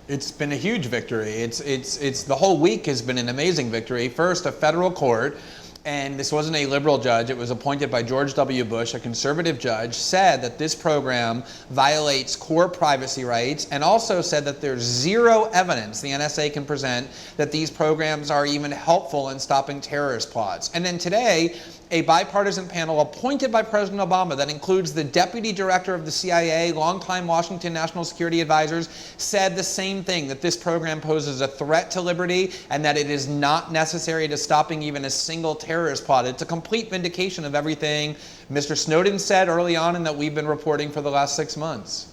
It's been a huge victory. It's the whole week has been an amazing victory. First, a federal court, and this wasn't a liberal judge, it was appointed by George W. Bush, a conservative judge, said that this program violates core privacy rights, and also said that there's zero evidence the NSA can present that these programs are even helpful in stopping terrorist plots. And then today, a bipartisan panel appointed by President Obama that includes the deputy director of the CIA, longtime Washington national security advisors, said the same thing, that this program poses a threat to liberty and that it is not necessary to stopping even a single terrorist plot. It's a complete vindication of everything Mr. Snowden said early on and that we've been reporting for the last 6 months.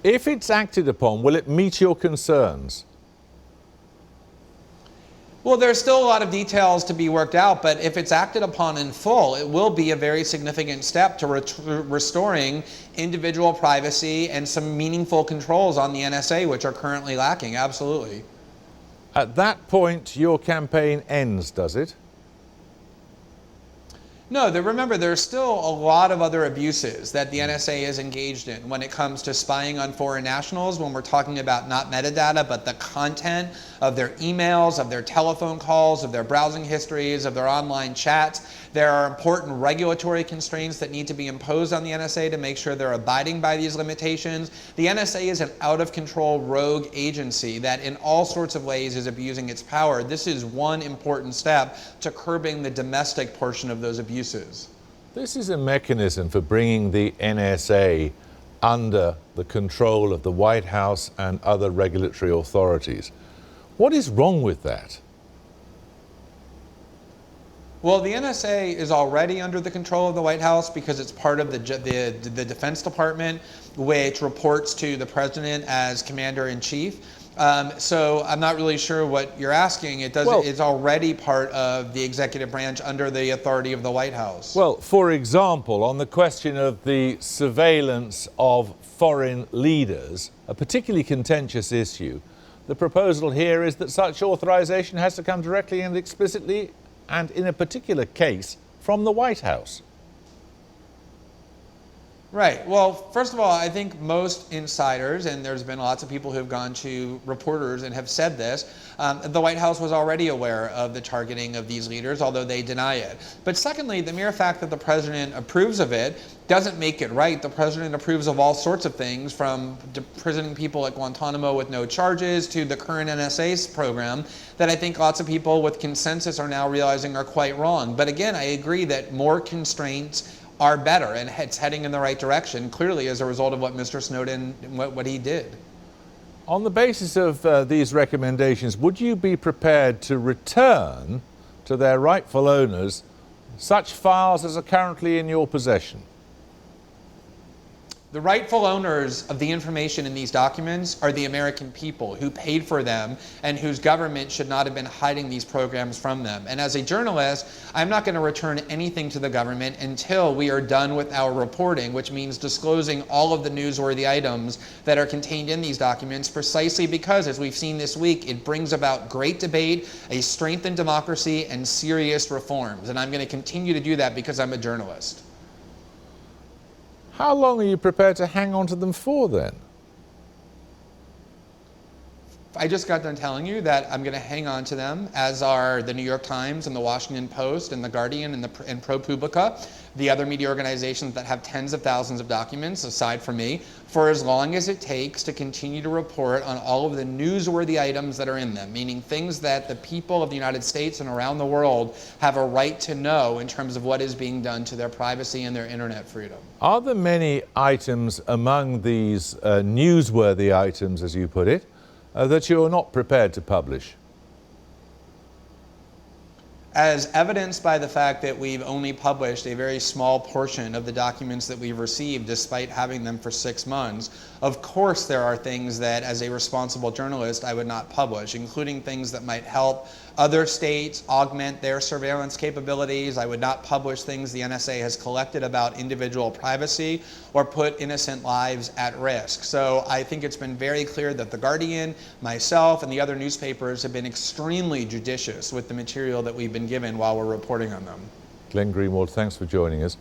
If it's acted upon, will it meet your concerns? Well, there's still a lot of details to be worked out, but if it's acted upon in full, it will be a very significant step to restoring individual privacy and some meaningful controls on the NSA, which are currently lacking. Absolutely. At that point, your campaign ends, does it? No, remember, there's still a lot of other abuses that the NSA is engaged in when it comes to spying on foreign nationals, when we're talking about not metadata, but the content of their emails, of their telephone calls, of their browsing histories, of their online chats. There are important regulatory constraints that need to be imposed on the NSA to make sure they're abiding by these limitations. The NSA is an out-of-control rogue agency that in all sorts of ways is abusing its power. This is one important step to curbing the domestic portion of those abuses. This is a mechanism for bringing the NSA under the control of the White House and other regulatory authorities. What is wrong with that? Well, the NSA is already under the control of the White House because it's part of the Defense Department, which reports to the President as Commander-in-Chief. So I'm not really sure what you're asking. It's already part of the executive branch under the authority of the White House. Well, for example, on the question of the surveillance of foreign leaders, a particularly contentious issue, the proposal here is that such authorization has to come directly and explicitly, and in a particular case, from the White House. Right. Well, first of all, I think most insiders, and there's been lots of people who have gone to reporters and have said this, the White House was already aware of the targeting of these leaders, although they deny it. But secondly, the mere fact that the president approves of it doesn't make it right. The president approves of all sorts of things, from imprisoning people at Guantanamo with no charges to the current NSA program that I think lots of people with consensus are now realizing are quite wrong. But again, I agree that more constraints are better, and it's heading in the right direction, clearly as a result of what Mr. Snowden, what he did. On the basis of these recommendations, would you be prepared to return to their rightful owners such files as are currently in your possession? The rightful owners of the information in these documents are the American people who paid for them and whose government should not have been hiding these programs from them. And as a journalist, I'm not going to return anything to the government until we are done with our reporting, which means disclosing all of the newsworthy items that are contained in these documents, precisely because, as we've seen this week, it brings about great debate, a strengthened democracy, and serious reforms. And I'm going to continue to do that because I'm a journalist. How long are you prepared to hang on to them for, then? I just got done telling you that I'm going to hang on to them, as are the New York Times and the Washington Post and the Guardian and ProPublica, the other media organizations that have tens of thousands of documents, aside from me, for as long as it takes to continue to report on all of the newsworthy items that are in them, meaning things that the people of the United States and around the world have a right to know in terms of what is being done to their privacy and their internet freedom. Are there many items among these newsworthy items, as you put it, that you're not prepared to publish? As evidenced by the fact that we've only published a very small portion of the documents that we've received despite having them for 6 months, of course there are things that as a responsible journalist I would not publish, including things that might help other states augment their surveillance capabilities. I would not publish things the NSA has collected about individual privacy or put innocent lives at risk. So I think it's been very clear that The Guardian, myself, and the other newspapers have been extremely judicious with the material that we've been given while we're reporting on them. Glenn Greenwald, thanks for joining us.